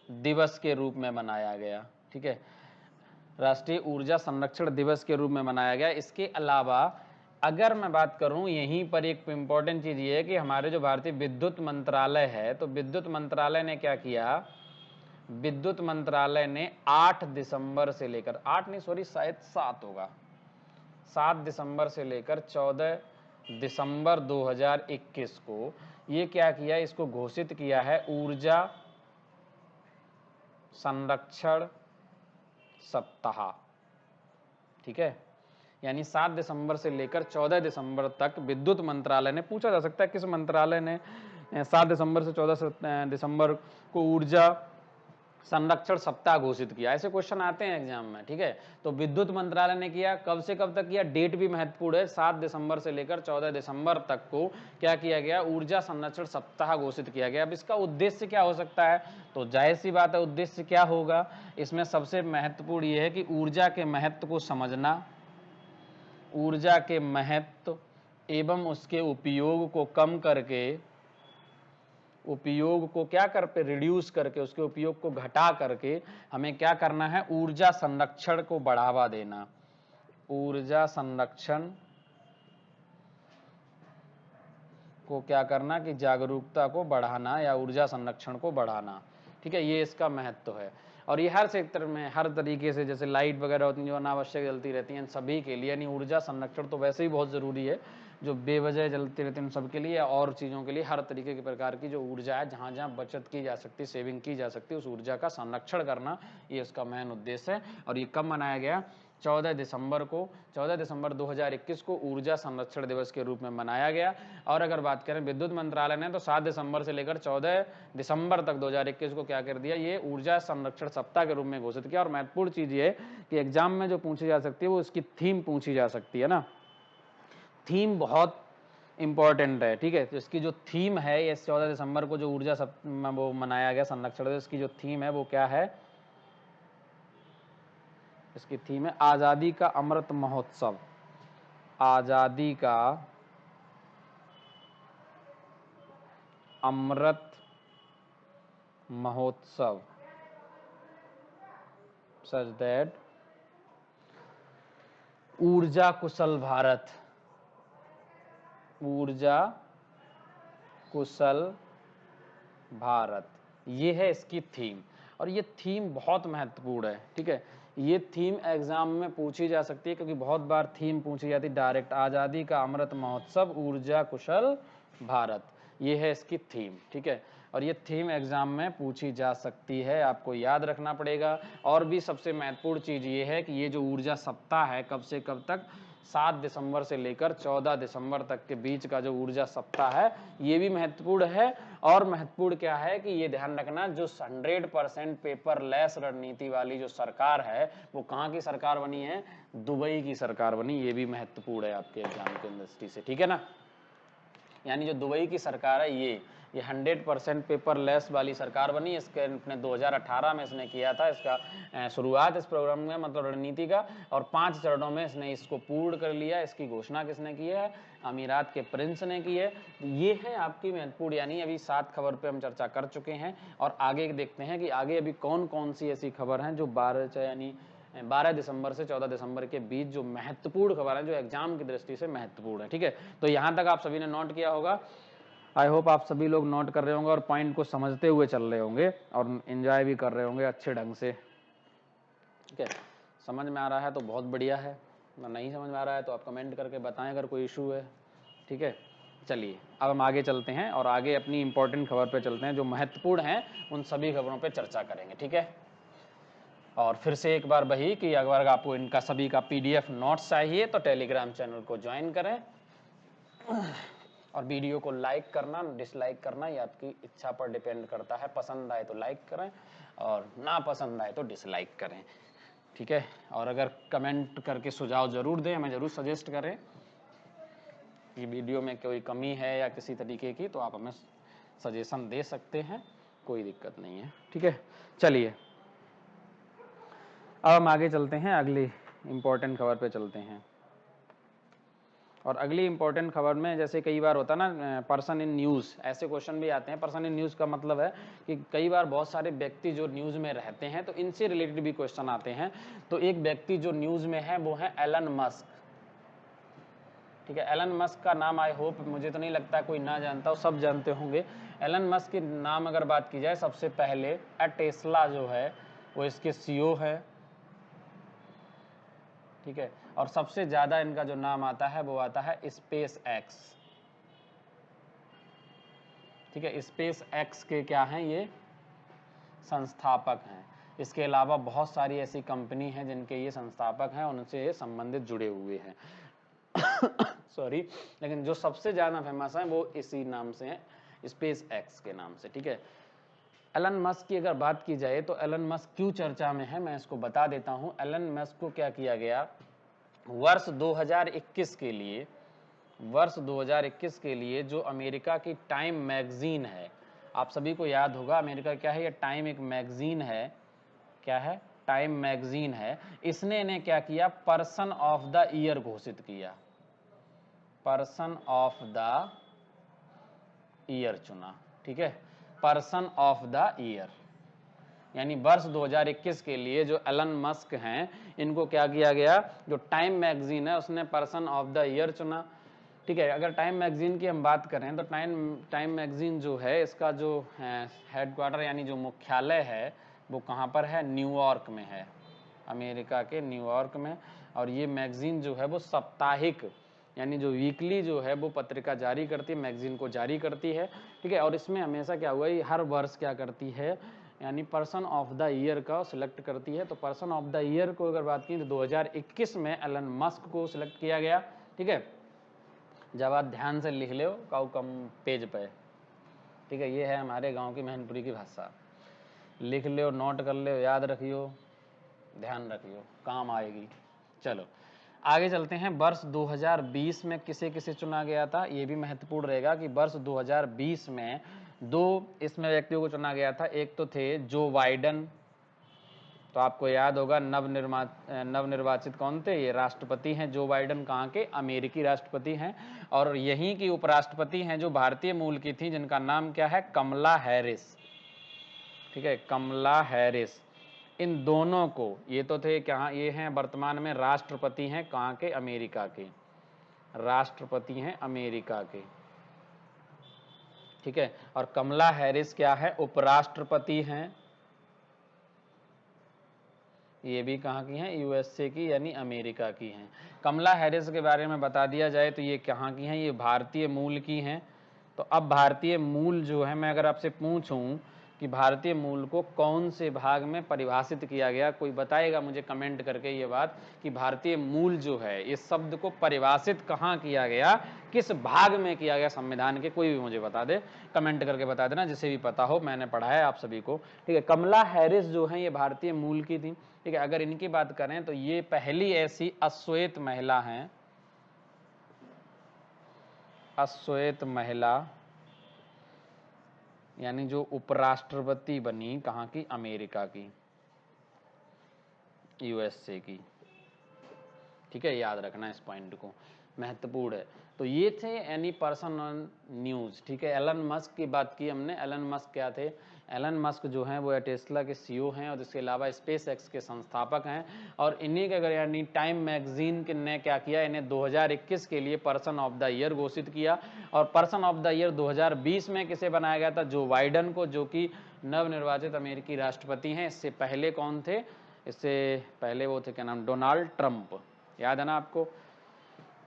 दिवस के रूप में मनाया गया, ठीक है, राष्ट्रीय ऊर्जा संरक्षण दिवस के रूप में मनाया गया। इसके अलावा अगर मैं बात करूं, यहीं पर एक इंपॉर्टेंट चीज ये है कि हमारे जो भारतीय विद्युत मंत्रालय है, तो विद्युत मंत्रालय ने क्या किया, विद्युत मंत्रालय ने 8 दिसंबर से लेकर, 8 नहीं सॉरी शायद 7 होगा, 7 दिसंबर से लेकर 14 दिसंबर 2021 को ये क्या किया, इसको घोषित किया है ऊर्जा संरक्षण सप्ताह, ठीक है। यानी 7 दिसंबर से लेकर 14 दिसंबर तक विद्युत मंत्रालय ने, पूछा जा सकता है किस मंत्रालय ने 7 दिसंबर से 14 दिसंबर को ऊर्जा संरक्षण सप्ताह घोषित किया, ऐसे क्वेश्चन आते हैं एग्जाम में, ठीक है। तो विद्युत मंत्रालय ने किया, कब से कब तक किया, डेट भी महत्वपूर्ण है, 7 दिसंबर से लेकर 14 दिसंबर तक को क्या किया गया, ऊर्जा संरक्षण सप्ताह घोषित किया गया। अब इसका उद्देश्य क्या हो सकता है, तो जाहिर सी बात है उद्देश्य क्या होगा, इसमें सबसे महत्वपूर्ण यह है कि ऊर्जा के महत्व को समझना, ऊर्जा के महत्व एवं उसके उपयोग को कम करके, उपयोग को क्या करके रिड्यूस करके, उसके उपयोग को घटा करके हमें क्या करना है, ऊर्जा संरक्षण को बढ़ावा देना, ऊर्जा संरक्षण को क्या करना कि जागरूकता को बढ़ाना या ऊर्जा संरक्षण को बढ़ाना, ठीक है, ये इसका महत्व है। और ये हर सेक्टर में हर तरीके से, जैसे लाइट वगैरह होती है जो अनावश्यक जलती रहती हैं, सभी के लिए, यानी ऊर्जा संरक्षण तो वैसे ही बहुत ज़रूरी है, जो बेवजह जलती रहती हैं उन सबके लिए और चीज़ों के लिए, हर तरीके की प्रकार की जो ऊर्जा है, जहाँ जहाँ बचत की जा सकती है, सेविंग की जा सकती है, उस ऊर्जा का संरक्षण करना, ये उसका मेन उद्देश्य है। और ये कब मनाया गया, 14 दिसंबर को, 14 दिसंबर 2021 को ऊर्जा संरक्षण दिवस के रूप में मनाया गया। और अगर बात करें विद्युत मंत्रालय ने, तो 7 दिसंबर से लेकर 14 दिसंबर तक 2021 को क्या कर दिया, ये ऊर्जा संरक्षण सप्ताह के रूप में घोषित किया। और महत्वपूर्ण चीज ये कि एग्जाम में जो पूछी जा सकती है वो इसकी थीम पूछी जा सकती है ना, थीम बहुत इंपॉर्टेंट है, ठीक है। तो इसकी जो थीम है, ये 14 दिसंबर को जो ऊर्जा वो मनाया गया संरक्षण दिवस, इसकी जो थीम है वो क्या है, इसकी थीम है आजादी का अमृत महोत्सव, आजादी का अमृत महोत्सव, सच दैट ऊर्जा कुशल भारत, ऊर्जा कुशल भारत, ये है इसकी थीम। और ये थीम बहुत महत्वपूर्ण है, ठीक है, ये थीम एग्जाम में पूछी जा सकती है, क्योंकि बहुत बार थीम पूछी जाती है डायरेक्ट, आजादी का अमृत महोत्सव ऊर्जा कुशल भारत, ये है इसकी थीम, ठीक है। और ये थीम एग्जाम में पूछी जा सकती है, आपको याद रखना पड़ेगा। और भी सबसे महत्वपूर्ण चीज ये है कि ये जो ऊर्जा सप्ताह है, कब से कब तक, 7 दिसंबर से लेकर 14 दिसंबर तक के बीच का जो ऊर्जा सप्ताह है ये भी महत्वपूर्ण है। और महत्वपूर्ण क्या है कि ये ध्यान रखना, जो 100% पेपरलेस रणनीति वाली जो सरकार है वो कहाँ की सरकार बनी है, दुबई की सरकार बनी। ये भी महत्वपूर्ण है आपके एग्जाम के दृष्टि से, ठीक है ना। यानी जो दुबई की सरकार है ये 100% पेपरलेस वाली सरकार बनी। इसके अपने 2018 में इसने किया था इसका शुरुआत इस प्रोग्राम में, मतलब रणनीति का, और 5 चरणों में इसने इसको पूर्ण कर लिया। इसकी घोषणा किसने की है, अमीरात के प्रिंस ने की है। ये है आपकी महत्वपूर्ण, यानी अभी 7 खबर पे हम चर्चा कर चुके हैं और आगे देखते हैं कि आगे अभी कौन कौन सी ऐसी खबर हैं जो 12 दिसंबर से 14 दिसंबर के बीच जो महत्वपूर्ण खबर है, जो एग्जाम की दृष्टि से महत्वपूर्ण है, ठीक है। तो यहाँ तक आप सभी ने नोट किया होगा। आई होप आप सभी लोग नोट कर रहे होंगे और पॉइंट को समझते हुए चल रहे होंगे और एंजॉय भी कर रहे होंगे अच्छे ढंग से, ठीक है। समझ में आ रहा है तो बहुत बढ़िया है, नहीं समझ में आ रहा है तो आप कमेंट करके बताएं अगर कोई इशू है, ठीक है। चलिए अब हम आगे चलते हैं और आगे अपनी इंपॉर्टेंट खबर पे चलते हैं, जो महत्वपूर्ण है उन सभी खबरों पे चर्चा करेंगे, ठीक है। और फिर से एक बार वही कि अगर आपको इनका सभी का PDF नोट्स चाहिए तो टेलीग्राम चैनल को ज्वाइन करें और वीडियो को लाइक करना, डिसलाइक करना ये आपकी इच्छा पर डिपेंड करता है। पसंद आए तो लाइक करें और ना पसंद आए तो डिसलाइक करें, ठीक है। और अगर कमेंट करके सुझाव जरूर दें, हमें जरूर सजेस्ट करें कि वीडियो में कोई कमी है या किसी तरीके की, तो आप हमें सजेशन दे सकते हैं, कोई दिक्कत नहीं है, ठीक है। चलिए अब हम आगे चलते हैं, अगली इंपॉर्टेंट खबर पे चलते हैं। और अगली इंपॉर्टेंट खबर में जैसे कई बार होता है ना पर्सन इन न्यूज़, ऐसे क्वेश्चन भी आते हैं। पर्सन इन न्यूज़ का मतलब है कि कई बार बहुत सारे व्यक्ति जो न्यूज़ में रहते हैं तो इनसे रिलेटेड भी क्वेश्चन आते हैं। तो एक व्यक्ति जो न्यूज़ में है वो है एलन मस्क, ठीक है। एलन मस्क का नाम आई होप, मुझे तो नहीं लगता कोई ना जानता हो, सब जानते होंगे। एलन मस्क के नाम अगर बात की जाए, सबसे पहले टेस्ला जो है वो इसके CEO है, ठीक है। और सबसे ज्यादा इनका जो नाम आता है वो आता है स्पेस एक्स, ठीक है। स्पेस एक्स के क्या हैं, ये संस्थापक हैं। इसके अलावा बहुत सारी ऐसी कंपनी हैं जिनके ये संस्थापक हैं, उनसे ये संबंधित जुड़े हुए हैं सॉरी, लेकिन जो सबसे ज्यादा फेमस है वो इसी नाम से है, स्पेस एक्स के नाम से, ठीक है। एलन मस्क की अगर बात की जाए तो एलन मस्क क्यों चर्चा में है, मैं इसको बता देता हूं। एलन मस्क को क्या किया गया, वर्ष 2021 के लिए जो अमेरिका की टाइम मैगजीन है, आप सभी को याद होगा अमेरिका क्या है, ये टाइम एक मैगजीन है, क्या है, टाइम मैगजीन है। इसने इन्हें क्या किया, पर्सन ऑफ द ईयर घोषित किया, पर्सन ऑफ द ईयर चुना, ठीक है, पर्सन ऑफ द ईयर। यानी वर्ष 2021 के लिए जो एलन मस्क हैं इनको क्या किया गया, जो टाइम मैगजीन है उसने पर्सन ऑफ द ईयर चुना, ठीक है। अगर टाइम मैगजीन की हम बात करें तो टाइम मैगजीन जो है इसका जो हेडक्वार्टर यानी जो मुख्यालय है वो कहाँ पर है, न्यूयॉर्क में है, अमेरिका के न्यूयॉर्क में। और ये मैगजीन जो है वो साप्ताहिक यानी जो वीकली जो है वो पत्रिका जारी करती है, मैगजीन को जारी करती है, ठीक है। और इसमें हमेशा क्या हुआ, ये हर वर्ष क्या करती है, यानी पर्सन ऑफ द ईयर का सिलेक्ट करती है। तो पर्सन ऑफ द ईयर को अगर बात की तो 2021 में एलन मस्क को सिलेक्ट किया गया, ठीक है। जब आप ध्यान से लिख लो कम पेज पे, ठीक है, ये है हमारे गांव की मैनपुरी की भाषा, लिख लो, नोट कर लो, याद रखियो, ध्यान रखियो, काम आएगी। चलो आगे चलते हैं। वर्ष 2020 में किसे किसे चुना गया था, ये भी महत्वपूर्ण रहेगा कि वर्ष 2020 में 2 इसमें व्यक्तियों को चुना गया था। एक तो थे जो बाइडेन, तो आपको याद होगा नवनिर्वाचित कौन थे, ये राष्ट्रपति हैं जो बाइडेन, कहाँ के, अमेरिकी राष्ट्रपति हैं। और यहीं की उपराष्ट्रपति हैं जो भारतीय मूल की थी, जिनका नाम क्या है, कमला हैरिस, ठीक है, कमला हैरिस। इन दोनों को, ये तो थे कहाँ, ये हैं वर्तमान में राष्ट्रपति हैं कहाँ के, अमेरिका के, राष्ट्रपति हैं अमेरिका के, ठीक है। और कमला हैरिस क्या है, उपराष्ट्रपति हैं, ये भी कहाँ की हैं, USA की यानी अमेरिका की हैं। कमला हैरिस के बारे में बता दिया जाए तो ये कहाँ की हैं, ये भारतीय मूल की हैं। तो अब भारतीय मूल जो है, मैं अगर आपसे पूछूं कि भारतीय मूल को कौन से भाग में परिभाषित किया गया? कोई बताएगा मुझे कमेंट करके ये बात कि भारतीय मूल जो है इस शब्द को परिभाषित कहाँ किया गया, किस भाग में किया गया संविधान के? कोई भी मुझे बता दे, कमेंट करके बता देना, जिसे भी पता हो, मैंने पढ़ा है आप सभी को। ठीक है, कमला हैरिस जो है ये भारतीय मूल की थी। ठीक है, अगर इनकी बात करें तो ये पहली ऐसी अश्वेत महिला हैं, अश्वेत महिला, यानी जो उपराष्ट्रपति बनी, कहाँ की? अमेरिका की, यूएसए की। ठीक है, याद रखना इस पॉइंट को, महत्वपूर्ण है। तो ये थे एनी पर्सन ऑन न्यूज। ठीक है, एलन मस्क की बात की हमने। एलन मस्क क्या थे? एलन मस्क जो हैं वो टेस्ला के सीईओ हैं और इसके अलावा स्पेस एक्स के संस्थापक हैं। और इन्हीं के अगर यानी टाइम मैगजीन ने क्या किया, इन्हें 2021 के लिए पर्सन ऑफ द ईयर घोषित किया। और पर्सन ऑफ द ईयर 2020 में किसे बनाया गया था? जो बाइडन को, जो कि नवनिर्वाचित अमेरिकी राष्ट्रपति हैं। इससे पहले कौन थे? इससे पहले वो थे, क्या नाम, डोनाल्ड ट्रंप, याद है ना आपको।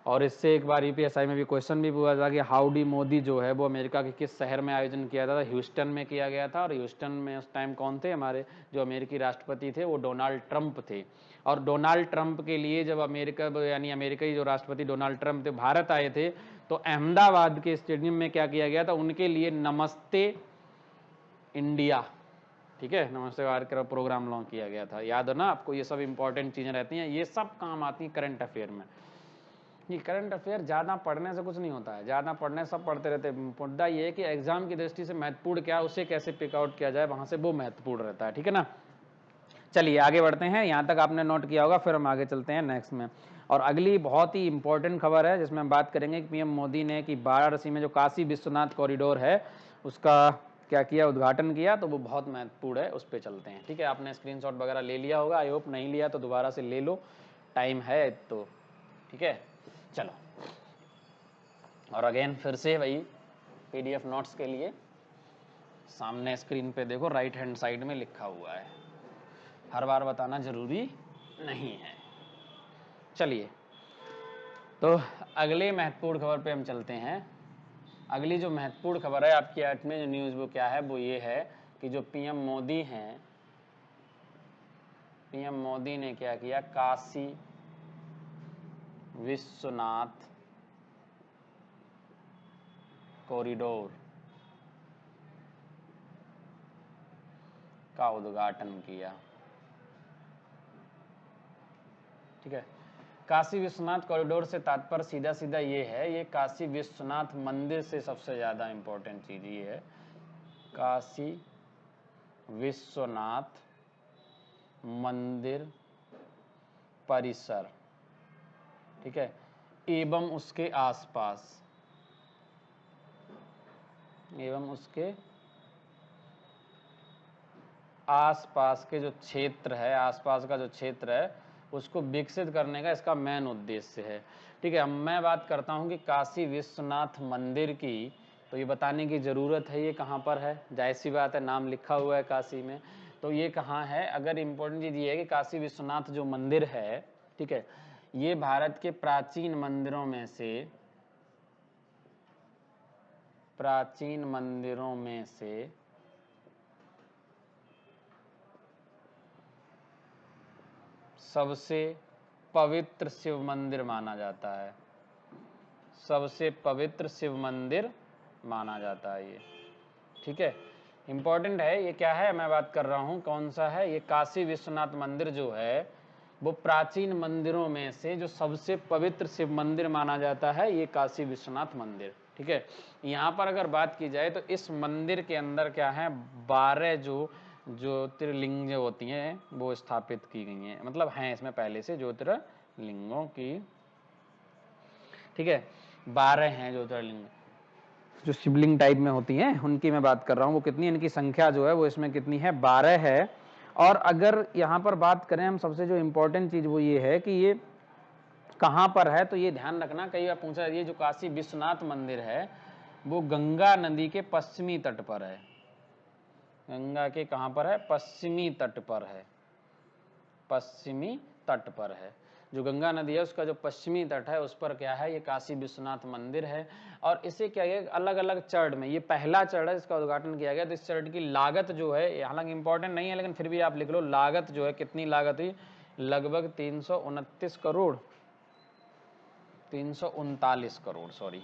और इससे एक बार यूपीएसआई में भी क्वेश्चन भी पूछा था कि हाउडी मोदी जो है वो अमेरिका के किस शहर में आयोजन किया था? ह्यूस्टन में किया गया था। और ह्यूस्टन में उस टाइम कौन थे? हमारे जो अमेरिकी राष्ट्रपति थे वो डोनाल्ड ट्रंप थे। और डोनाल्ड ट्रंप के लिए जब अमेरिका यानी अमेरिकी जो राष्ट्रपति डोनाल्ड ट्रंप थे भारत आए थे, तो अहमदाबाद के स्टेडियम में क्या किया गया था? उनके लिए नमस्ते इंडिया, ठीक है, नमस्ते भारत प्रोग्राम लॉन्च किया गया था। याद है ना आपको? ये सब इंपॉर्टेंट चीजें रहती हैं, ये सब काम आती हैं करंट अफेयर में। ये करंट अफेयर ज़्यादा पढ़ने से कुछ नहीं होता है, ज़्यादा पढ़ने सब पढ़ते रहते हैं। मुद्दा ये है कि एग्जाम की दृष्टि से महत्वपूर्ण क्या है, उसे कैसे पिक आउट किया जाए, वहाँ से वो महत्वपूर्ण रहता है। ठीक है ना, चलिए आगे बढ़ते हैं। यहाँ तक आपने नोट किया होगा, फिर हम आगे चलते हैं नेक्स्ट में। और अगली बहुत ही इंपॉर्टेंट खबर है जिसमें हम बात करेंगे कि पीएम मोदी ने कि वाराणसी में जो काशी विश्वनाथ कॉरिडोर है उसका क्या किया, उद्घाटन किया। तो वो बहुत महत्वपूर्ण है, उस पर चलते हैं। ठीक है, आपने स्क्रीनशॉट वगैरह ले लिया होगा, आई होप। नहीं लिया तो दोबारा से ले लो, टाइम है तो। ठीक है, चलो। और अगेन फिर से भाई पीडीएफ नोट्स के लिए सामने स्क्रीन पे देखो, राइट हैंड साइड में लिखा हुआ है, हर बार बताना जरूरी नहीं है। चलिए, तो अगले महत्वपूर्ण खबर पे हम चलते हैं। अगली जो महत्वपूर्ण खबर है आपकी 8वीं जो न्यूज़ वो क्या है, वो ये है कि जो पीएम मोदी हैं, पीएम मोदी ने क्या किया, काशी विश्वनाथ कॉरिडोर का उद्घाटन किया। ठीक है, काशी विश्वनाथ कॉरिडोर से तात्पर्य सीधा सीधा ये है, ये काशी विश्वनाथ मंदिर से सबसे ज़्यादा इम्पोर्टेंट चीज़ ये है, काशी विश्वनाथ मंदिर परिसर, ठीक है, एवं उसके आसपास, एवं उसके आसपास के जो क्षेत्र है, आसपास का जो क्षेत्र है उसको विकसित करने का इसका मेन उद्देश्य है। ठीक है, अब मैं बात करता हूँ कि काशी विश्वनाथ मंदिर की, तो ये बताने की ज़रूरत है ये कहाँ पर है, जाहिर सी बात है, नाम लिखा हुआ है काशी में, तो ये कहाँ है। अगर इम्पोर्टेंट चीज़ ये है कि काशी विश्वनाथ जो मंदिर है, ठीक है, ये भारत के प्राचीन मंदिरों में से, प्राचीन मंदिरों में से सबसे पवित्र शिव मंदिर माना जाता है, सबसे पवित्र शिव मंदिर माना जाता है ये। ठीक है, इंपॉर्टेंट है ये, क्या है मैं बात कर रहा हूँ, कौन सा है ये, काशी विश्वनाथ मंदिर जो है वो प्राचीन मंदिरों में से जो सबसे पवित्र शिव मंदिर माना जाता है, ये काशी विश्वनाथ मंदिर। ठीक है, यहाँ पर अगर बात की जाए तो इस मंदिर के अंदर क्या है, 12 जो ज्योतिर्लिंग जो होती हैं वो स्थापित की गई हैं, मतलब हैं इसमें पहले से ज्योतिर्लिंगों की। ठीक है, 12 हैं ज्योतिर्लिंग जो शिवलिंग टाइप में होती हैं, उनकी मैं बात कर रहा हूँ। वो कितनी, इनकी संख्या जो है वो इसमें कितनी है, 12 है। और अगर यहाँ पर बात करें हम, सबसे जो इम्पोर्टेंट चीज़ वो ये है कि ये कहाँ पर है, तो ये ध्यान रखना, कई बार पूछा, ये जो काशी विश्वनाथ मंदिर है वो गंगा नदी के पश्चिमी तट पर है। गंगा के कहाँ पर है, पश्चिमी तट पर है, पश्चिमी तट पर है। जो गंगा नदी है उसका जो पश्चिमी तट है उस पर क्या है, ये काशी विश्वनाथ मंदिर है। और इसे क्या है, अलग अलग चरण में, ये पहला चरण है इसका उद्घाटन किया गया। तो इस चरण की लागत जो है, हालांकि इंपॉर्टेंट नहीं है लेकिन फिर भी आप लिख लो, लागत जो है कितनी लागत हुई, लगभग 339 करोड़, 339 करोड़, सॉरी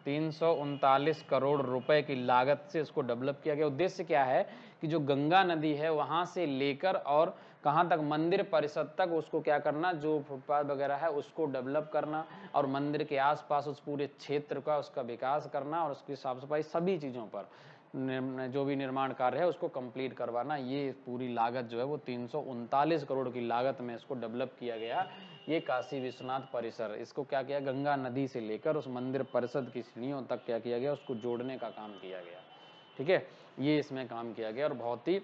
339 करोड़ रुपए की लागत से इसको डेवलप किया गया। उद्देश्य क्या है कि जो गंगा नदी है वहां से लेकर और कहां तक, मंदिर परिसर तक उसको क्या करना, जो फुटपाथ वगैरह है उसको डेवलप करना, और मंदिर के आसपास उस पूरे क्षेत्र का उसका विकास करना, और उसकी साफ सफाई, सभी चीज़ों पर जो भी निर्माण कार्य है उसको कंप्लीट करवाना। ये पूरी लागत जो है वो 339 करोड़ की लागत में इसको डेवलप किया गया। ये काशी विश्वनाथ परिसर, इसको क्या किया, गंगा नदी से लेकर उस मंदिर परिषद की सीढ़ियों तक क्या किया गया, उसको जोड़ने का काम किया गया। ठीक है, ये इसमें काम किया गया और बहुत ही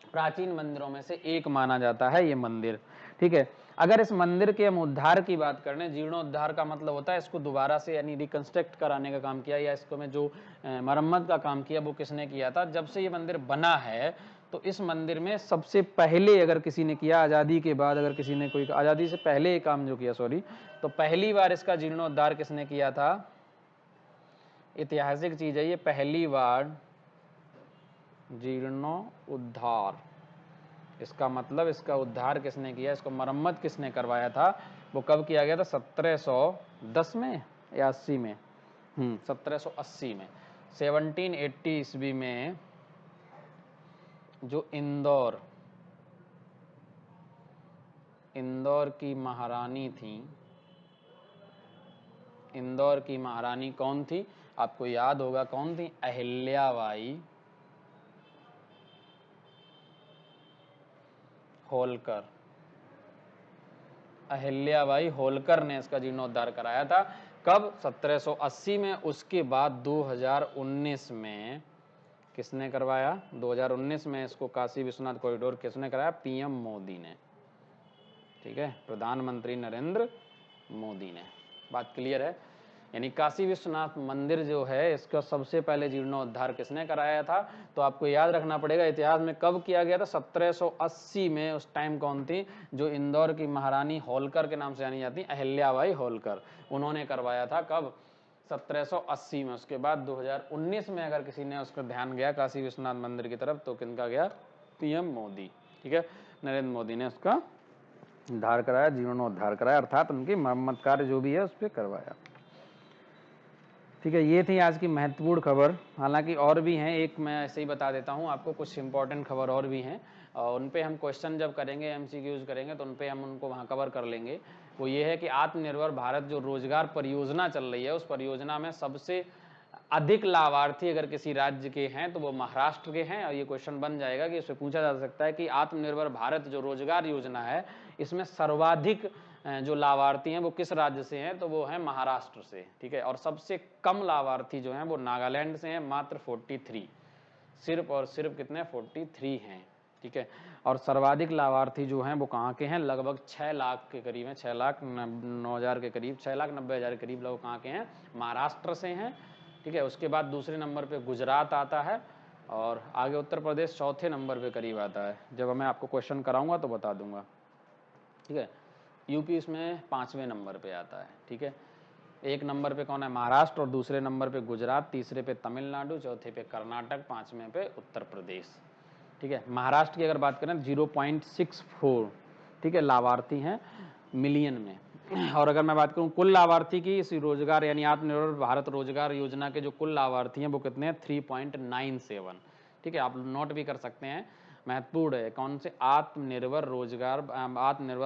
प्राचीन मंदिरों में से एक माना जाता है ये मंदिर। ठीक है, अगर इस मंदिर के हम उद्धार की बात करें, जीर्णोद्धार का मतलब होता है इसको दोबारा से यानी रिकंस्ट्रक्ट कराने का काम किया, या इसको में जो मरम्मत का काम किया वो किसने किया था। जब से ये मंदिर बना है तो इस मंदिर में सबसे पहले अगर किसी ने किया, आज़ादी के बाद अगर किसी ने कोई, आज़ादी से पहले ये काम जो किया, सॉरी, तो पहली बार इसका जीर्णोद्धार किसने किया था, ऐतिहासिक चीज है ये, पहली बार जीर्णोद्धार, इसका मतलब इसका उद्धार किसने किया, इसको मरम्मत किसने करवाया था, वो कब किया गया था, 1710 में या 80 में, 1780 में, 1780 ईस्वी में जो इंदौर की महारानी थी, इंदौर की महारानी कौन थी, आपको याद होगा कौन थी, अहिल्याबाई होलकर। अहिल्याबाई होलकर ने इसका जीर्णोद्धार कराया था। कब, 1780 में। उसके बाद 2019 में किसने करवाया, 2019 में इसको काशी विश्वनाथ कॉरिडोर किसने कराया, पीएम मोदी ने। ठीक है, प्रधानमंत्री नरेंद्र मोदी ने। बात क्लियर है। यानी काशी विश्वनाथ मंदिर जो है इसका सबसे पहले जीर्णोद्धार किसने कराया था, तो आपको याद रखना पड़ेगा इतिहास में कब किया गया था, 1780 में। उस टाइम कौन थी, जो इंदौर की महारानी होलकर के नाम से जानी जाती, अहिल्याबाई होलकर, उन्होंने करवाया था। कब, 1780 में। उसके बाद 2019 में अगर किसी ने उसका ध्यान गया काशी विश्वनाथ मंदिर की तरफ, तो किनका गया, पीएम मोदी। ठीक है, नरेंद्र मोदी ने उसका उद्धार कराया, जीर्णोद्धार कराया, अर्थात उनकी मरम्मत कार्य जो भी है उस पर करवाया। ठीक है, ये थी आज की महत्वपूर्ण खबर। हालांकि और भी हैं, एक मैं ऐसे ही बता देता हूँ आपको, कुछ इंपॉर्टेंट खबर और भी हैं, और उन पे हम क्वेश्चन जब करेंगे, एमसीक्यूज करेंगे, तो उन पे हम उनको वहाँ कवर कर लेंगे। वो ये है कि आत्मनिर्भर भारत जो रोजगार परियोजना चल रही है, उस परियोजना में सबसे अधिक लाभार्थी अगर किसी राज्य के हैं तो वो महाराष्ट्र के हैं। और ये क्वेश्चन बन जाएगा कि इससे पूछा जा सकता है कि आत्मनिर्भर भारत जो रोजगार योजना है, इसमें सर्वाधिक जो लाभार्थी हैं वो किस राज्य से हैं, तो वो हैं महाराष्ट्र से। ठीक है, और सबसे कम लाभार्थी जो हैं वो नागालैंड से हैं, मात्र 43, सिर्फ और सिर्फ कितने, 43 हैं। ठीक है, और सर्वाधिक लाभार्थी जो हैं वो कहाँ के हैं, लगभग 6 लाख के करीब हैं, 6,09,000 के करीब, 6,90,000 के करीब लोग कहाँ के हैं, महाराष्ट्र से हैं। ठीक है, उसके बाद दूसरे नंबर पे गुजरात आता है, और आगे उत्तर प्रदेश चौथे नंबर पे करीब आता है। जब मैं आपको क्वेश्चन कराऊंगा तो बता दूंगा। ठीक है, यूपी इसमें 5वें नंबर पे आता है। ठीक है, एक नंबर पे कौन है, महाराष्ट्र, और दूसरे नंबर पे गुजरात, तीसरे पे तमिलनाडु, चौथे पे कर्नाटक, 5वें पे उत्तर प्रदेश। ठीक है, महाराष्ट्र की अगर बात करें 0.64, ठीक है, लाभार्थी हैं मिलियन में। और अगर मैं बात करूं कुल लाभार्थी की, इस रोजगार यानी आत्मनिर्भर भारत रोजगार योजना के जो कुल लाभार्थी हैं वो कितने हैं, 3.97। ठीक है, आप नोट भी कर सकते हैं, महत्वपूर्ण है। कौन से, आत्मनिर्भर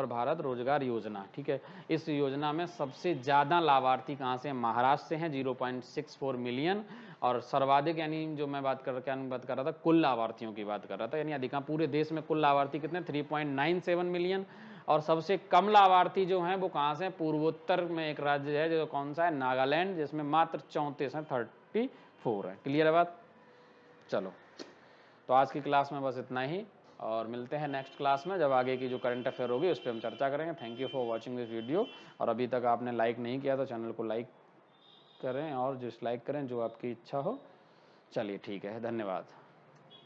भारत रोजगार योजना। ठीक है, इस योजना में सबसे ज्यादा लाभार्थी कहाँ से, महाराष्ट्र से हैं, 0.64 मिलियन। और सर्वाधिक यानी जो मैं बात कर रहा था, कुल लाभार्थियों की बात कर रहा था, यानी अधिकांश पूरे देश में कुल लाभार्थी कितने, 3.97 मिलियन। और सबसे कम लाभार्थी जो हैं वो कहाँ से हैं, पूर्वोत्तर में एक राज्य है जो कौन सा है, नागालैंड, जिसमें मात्र 34 हैं, 34 है। क्लियर है बात। चलो, तो आज की क्लास में बस इतना ही, और मिलते हैं नेक्स्ट क्लास में, जब आगे की जो करंट अफेयर होगी उस पर हम चर्चा करेंगे। Thank you for watching this video. और अभी तक आपने लाइक नहीं किया तो चैनल को लाइक करें और डिसलाइक करें, जो आपकी इच्छा हो। चलिए ठीक है, धन्यवाद।